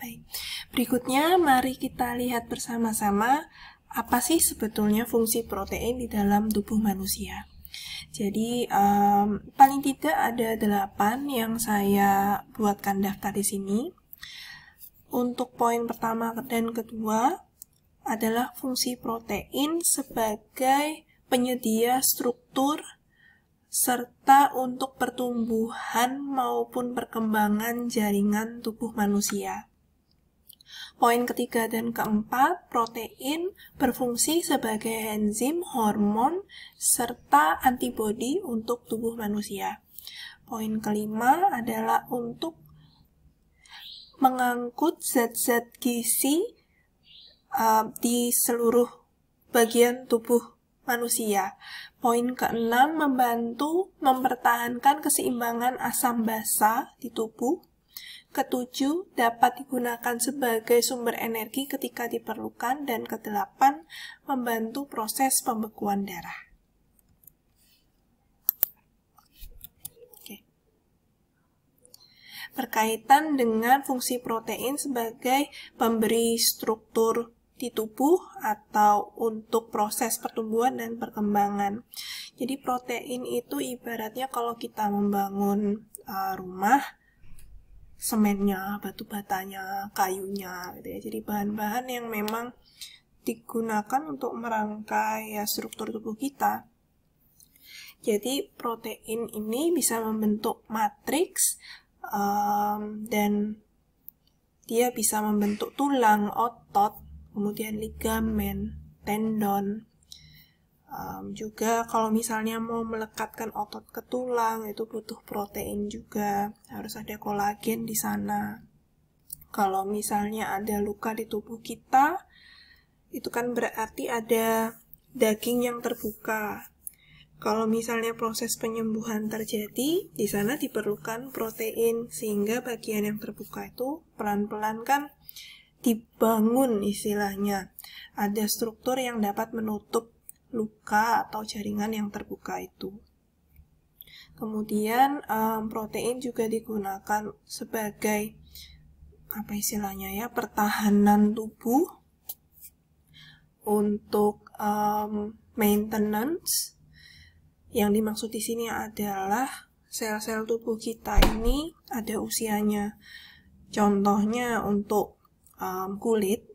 Baik. Berikutnya, mari kita lihat bersama-sama apa sih sebetulnya fungsi protein di dalam tubuh manusia. Jadi, paling tidak ada 8 yang saya buatkan daftar di sini. Untuk poin pertama dan kedua adalah fungsi protein sebagai penyedia struktur serta untuk pertumbuhan maupun perkembangan jaringan tubuh manusia. Poin ketiga dan keempat, protein berfungsi sebagai enzim, hormon, serta antibodi untuk tubuh manusia. Poin kelima adalah untuk mengangkut zat-zat gizi di seluruh bagian tubuh manusia. Poin keenam, membantu mempertahankan keseimbangan asam basa di tubuh. Ketujuh, dapat digunakan sebagai sumber energi ketika diperlukan. Dan kedelapan, membantu proses pembekuan darah. Oke. Berkaitan dengan fungsi protein sebagai pemberi struktur di tubuh atau untuk proses pertumbuhan dan perkembangan. Jadi protein itu ibaratnya kalau kita membangun rumah, semennya, batu batanya, kayunya, gitu ya. Jadi bahan-bahan yang memang digunakan untuk merangkai struktur tubuh kita. Jadi protein ini bisa membentuk matriks dan dia bisa membentuk tulang, otot, kemudian ligamen, tendon. Juga kalau misalnya mau melekatkan otot ke tulang, itu butuh protein juga, harus ada kolagen di sana. Kalau misalnya ada luka di tubuh kita, itu kan berarti ada daging yang terbuka. Kalau misalnya proses penyembuhan terjadi, di sana diperlukan protein, sehingga bagian yang terbuka itu pelan-pelan kan dibangun istilahnya. Ada struktur yang dapat menutup luka atau jaringan yang terbuka itu. Kemudian protein juga digunakan sebagai pertahanan tubuh untuk maintenance. Yang dimaksud di sini adalah sel-sel tubuh kita ini ada usianya. Contohnya untuk kulit,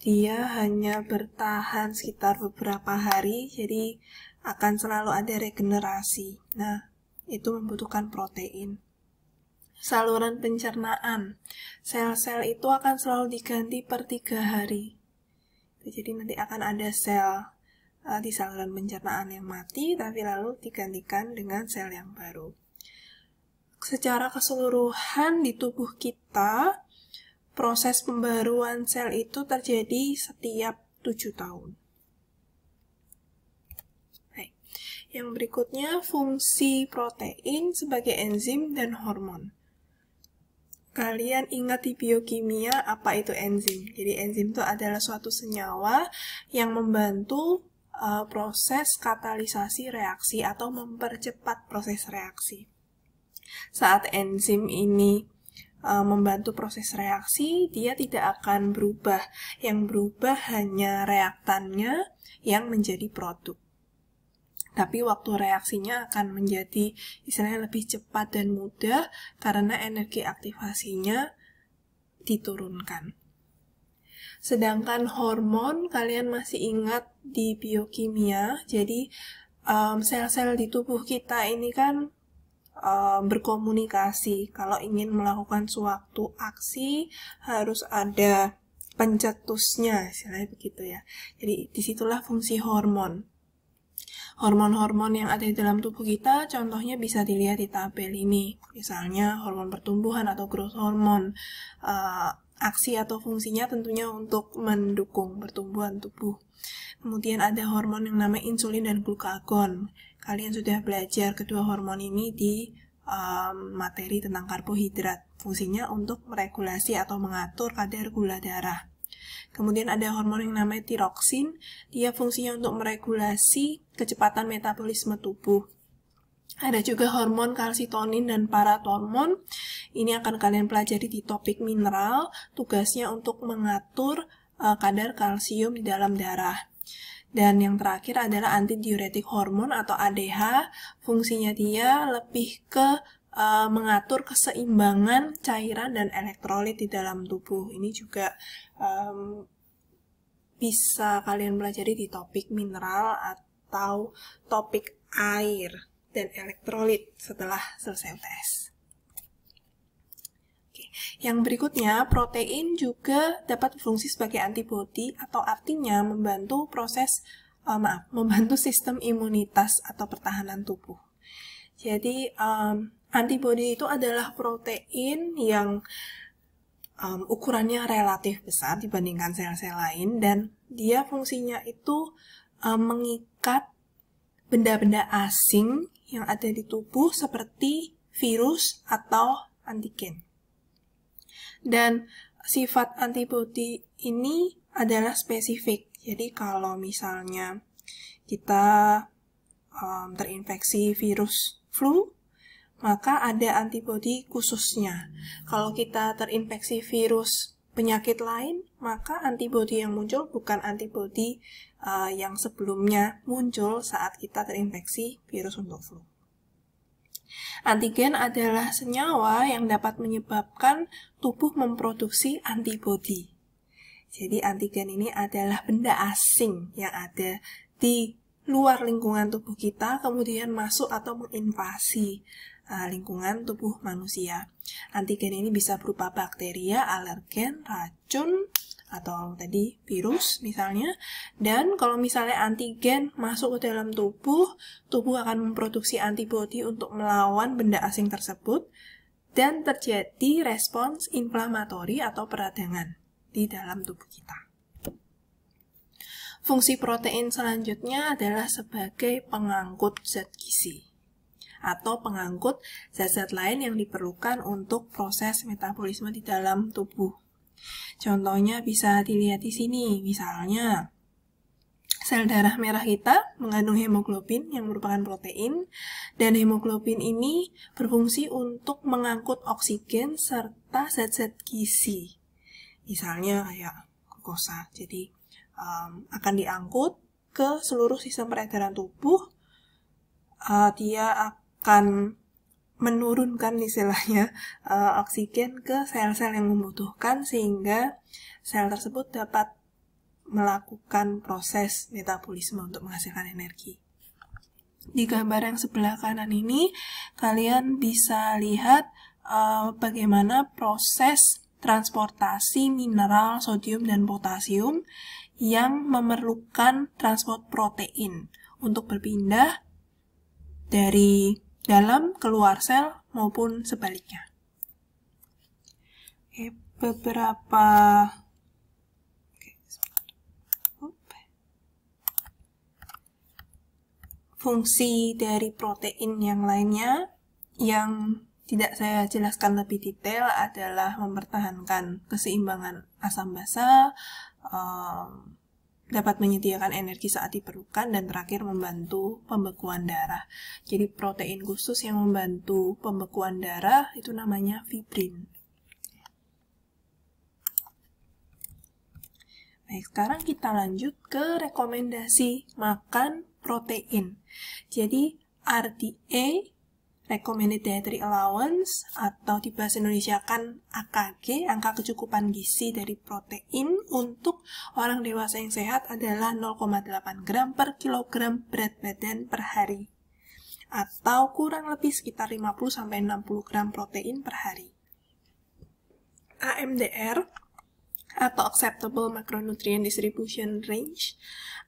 dia hanya bertahan sekitar beberapa hari, jadi akan selalu ada regenerasi. Nah, itu membutuhkan protein. Saluran pencernaan, sel-sel itu akan selalu diganti per 3 hari. Jadi nanti akan ada sel di saluran pencernaan yang mati, tapi lalu digantikan dengan sel yang baru. Secara keseluruhan di tubuh kita, proses pembaruan sel itu terjadi setiap 7 tahun. Baik. Yang berikutnya, fungsi protein sebagai enzim dan hormon. Kalian ingat di biokimia apa itu enzim? Jadi enzim itu adalah suatu senyawa yang membantu proses katalisasi reaksi atau mempercepat proses reaksi. Saat enzim ini membantu proses reaksi, dia tidak akan berubah. Yang berubah hanya reaktannya yang menjadi produk. Tapi waktu reaksinya akan menjadi istilahnya lebih cepat dan mudah karena energi aktivasinya diturunkan. Sedangkan hormon, kalian masih ingat di biokimia, jadi sel-sel di tubuh kita ini kan berkomunikasi. Kalau ingin melakukan suatu aksi, harus ada pencetusnya, istilahnya begitu ya. Jadi disitulah fungsi hormon. Hormon-hormon yang ada di dalam tubuh kita, contohnya bisa dilihat di tabel ini. Misalnya hormon pertumbuhan atau growth hormone. Aksi atau fungsinya tentunya untuk mendukung pertumbuhan tubuh. Kemudian ada hormon yang namanya insulin dan glukagon. Kalian sudah belajar kedua hormon ini di materi tentang karbohidrat. Fungsinya untuk meregulasi atau mengatur kadar gula darah. Kemudian ada hormon yang namanya tiroksin. Dia fungsinya untuk meregulasi kecepatan metabolisme tubuh. Ada juga hormon kalsitonin dan paratormon. Ini akan kalian pelajari di topik mineral. Tugasnya untuk mengatur kadar kalsium di dalam darah. Dan yang terakhir adalah antidiuretik hormon atau ADH. Fungsinya dia lebih ke mengatur keseimbangan cairan dan elektrolit di dalam tubuh. Ini juga bisa kalian pelajari di topik mineral atau topik air dan elektrolit setelah selesai UTS. Oke. Yang berikutnya, protein juga dapat berfungsi sebagai antibodi atau artinya membantu membantu sistem imunitas atau pertahanan tubuh. Jadi, antibodi itu adalah protein yang ukurannya relatif besar dibandingkan sel-sel lain, dan dia fungsinya itu mengikat benda-benda asing yang ada di tubuh seperti virus atau antigen. Dan sifat antibodi ini adalah spesifik. Jadi kalau misalnya kita terinfeksi virus flu, maka ada antibodi khususnya. Kalau kita terinfeksi virus penyakit lain, maka antibodi yang muncul bukan antibodi yang sebelumnya muncul saat kita terinfeksi virus untuk flu. Antigen adalah senyawa yang dapat menyebabkan tubuh memproduksi antibodi. Jadi antigen ini adalah benda asing yang ada di luar lingkungan tubuh kita, kemudian masuk atau menginvasi lingkungan tubuh manusia. Antigen ini bisa berupa bakteria, alergen, racun, atau tadi virus misalnya. Dan kalau misalnya antigen masuk ke dalam tubuh akan memproduksi antibodi untuk melawan benda asing tersebut, dan terjadi respons inflamatori atau peradangan di dalam tubuh kita. Fungsi protein selanjutnya adalah sebagai pengangkut zat gizi atau pengangkut zat-zat lain yang diperlukan untuk proses metabolisme di dalam tubuh. Contohnya bisa dilihat di sini, misalnya sel darah merah kita mengandung hemoglobin yang merupakan protein, dan hemoglobin ini berfungsi untuk mengangkut oksigen serta zat-zat gizi. Misalnya kayak glukosa, jadi akan diangkut ke seluruh sistem peredaran tubuh. Dia akan menurunkan istilahnya oksigen ke sel-sel yang membutuhkan, sehingga sel tersebut dapat melakukan proses metabolisme untuk menghasilkan energi. Di gambar yang sebelah kanan ini kalian bisa lihat bagaimana proses transportasi mineral sodium dan potasium yang memerlukan transport protein untuk berpindah dari dalam keluar sel maupun sebaliknya. Beberapa fungsi dari protein yang lainnya yang tidak saya jelaskan lebih detail adalah mempertahankan keseimbangan asam basa, dapat menyediakan energi saat diperlukan, dan terakhir membantu pembekuan darah. Jadi protein khusus yang membantu pembekuan darah itu namanya fibrin. Baik, sekarang kita lanjut ke rekomendasi makan protein. Jadi RDA, Recommended Dietary Allowance, atau di bahasa Indonesia kan AKG, angka kecukupan gizi dari protein untuk orang dewasa yang sehat adalah 0,8 gram per kilogram berat badan per hari, atau kurang lebih sekitar 50-60 gram protein per hari. AMDR atau Acceptable Macronutrient Distribution Range,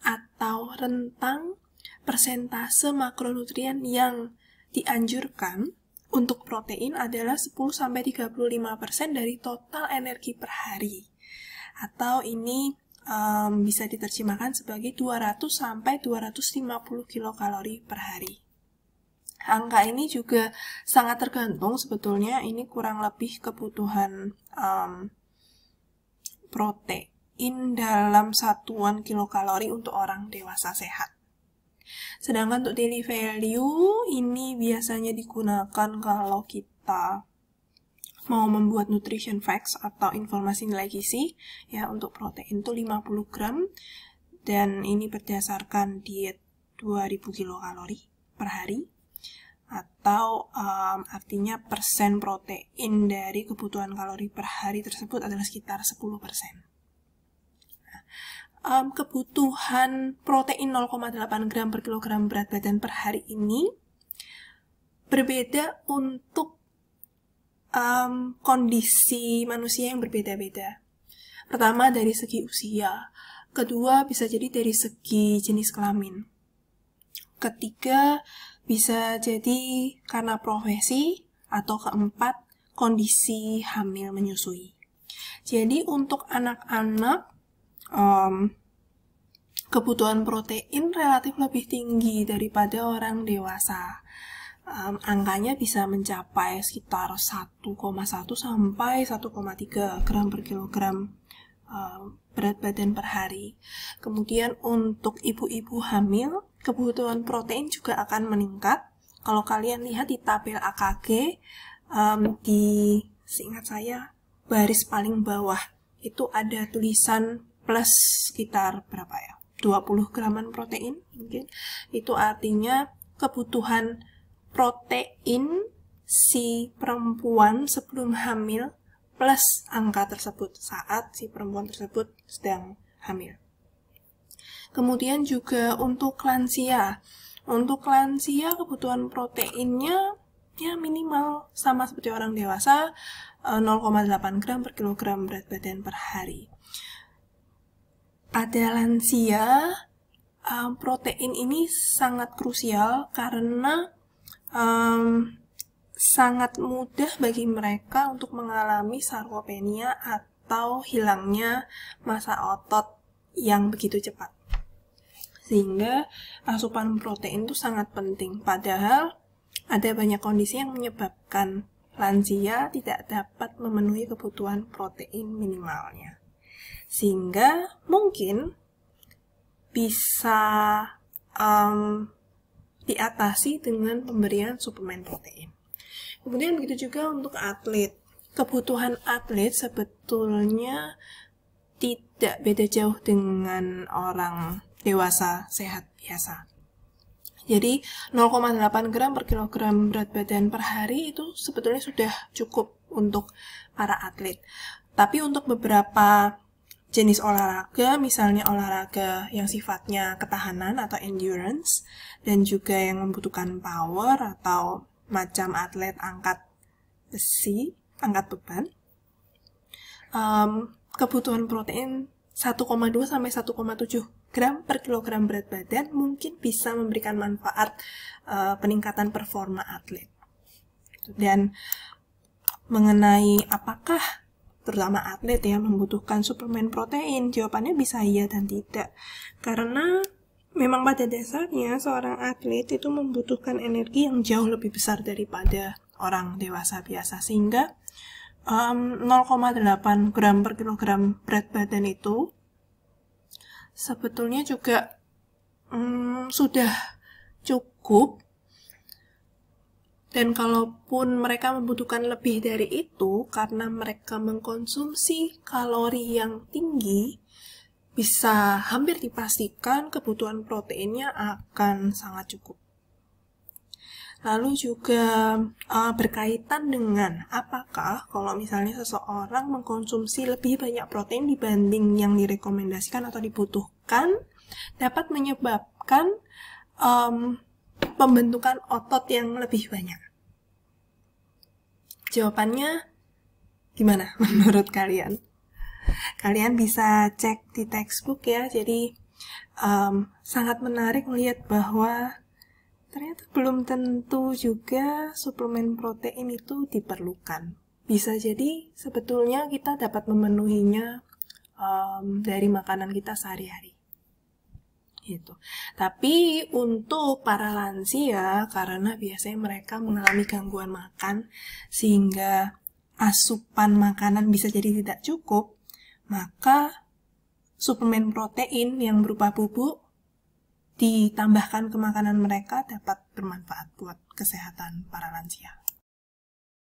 atau rentang persentase makronutrien yang dianjurkan untuk protein adalah 10-35% dari total energi per hari. Atau ini bisa diterjemahkan sebagai 200-250 kilokalori per hari. Angka ini juga sangat tergantung sebetulnya, ini kurang lebih kebutuhan protein dalam satuan kilokalori untuk orang dewasa sehat. Sedangkan untuk daily value ini biasanya digunakan kalau kita mau membuat nutrition facts atau informasi nilai gizi ya. Untuk protein itu 50 gram dan ini berdasarkan diet 2000 kilokalori per hari, atau artinya persen protein dari kebutuhan kalori per hari tersebut adalah sekitar 10%. Kebutuhan protein 0,8 gram per kilogram berat badan per hari ini berbeda untuk kondisi manusia yang berbeda-beda. Pertama dari segi usia, kedua bisa jadi dari segi jenis kelamin, ketiga bisa jadi karena profesi, atau keempat kondisi hamil menyusui. Jadi untuk anak-anak kebutuhan protein relatif lebih tinggi daripada orang dewasa. Angkanya bisa mencapai sekitar 1,1 sampai 1,3 gram per kilogram berat badan per hari. Kemudian untuk ibu-ibu hamil, kebutuhan protein juga akan meningkat. Kalau kalian lihat di tabel AKG, seingat saya, baris paling bawah itu ada tulisan plus sekitar berapa ya? 20 graman protein mungkin. Itu artinya kebutuhan protein si perempuan sebelum hamil plus angka tersebut saat si perempuan tersebut sedang hamil. Kemudian juga untuk lansia. Untuk lansia kebutuhan proteinnya ya minimal sama seperti orang dewasa, 0,8 gram per kilogram berat badan per hari. Pada lansia, protein ini sangat krusial karena sangat mudah bagi mereka untuk mengalami sarkopenia atau hilangnya massa otot yang begitu cepat. Sehingga asupan protein itu sangat penting. Padahal ada banyak kondisi yang menyebabkan lansia tidak dapat memenuhi kebutuhan protein minimalnya. Sehingga mungkin bisa diatasi dengan pemberian suplemen protein. Kemudian begitu juga untuk atlet. Kebutuhan atlet sebetulnya tidak beda jauh dengan orang dewasa sehat biasa. Jadi 0,8 gram per kilogram berat badan per hari itu sebetulnya sudah cukup untuk para atlet. Tapi untuk beberapa jenis olahraga, misalnya olahraga yang sifatnya ketahanan atau endurance, dan juga yang membutuhkan power atau macam atlet angkat besi, angkat beban, kebutuhan protein 1,2 sampai 1,7 gram per kilogram berat badan mungkin bisa memberikan manfaat peningkatan performa atlet. Dan mengenai apakah terutama atlet ya membutuhkan suplemen protein, jawabannya bisa iya dan tidak. Karena memang pada dasarnya seorang atlet itu membutuhkan energi yang jauh lebih besar daripada orang dewasa biasa, sehingga 0,8 gram per kilogram berat badan itu sebetulnya juga sudah cukup. Dan kalaupun mereka membutuhkan lebih dari itu karena mereka mengkonsumsi kalori yang tinggi, bisa hampir dipastikan kebutuhan proteinnya akan sangat cukup. Lalu juga berkaitan dengan apakah kalau misalnya seseorang mengkonsumsi lebih banyak protein dibanding yang direkomendasikan atau dibutuhkan, dapat menyebabkan pembentukan otot yang lebih banyak. Jawabannya gimana menurut kalian? Kalian bisa cek di textbook ya. Jadi sangat menarik melihat bahwa ternyata belum tentu juga suplemen protein itu diperlukan. Bisa jadi sebetulnya kita dapat memenuhinya dari makanan kita sehari-hari. Gitu. Tapi untuk para lansia, karena biasanya mereka mengalami gangguan makan sehingga asupan makanan bisa jadi tidak cukup, maka suplemen protein yang berupa bubuk ditambahkan ke makanan mereka dapat bermanfaat buat kesehatan para lansia.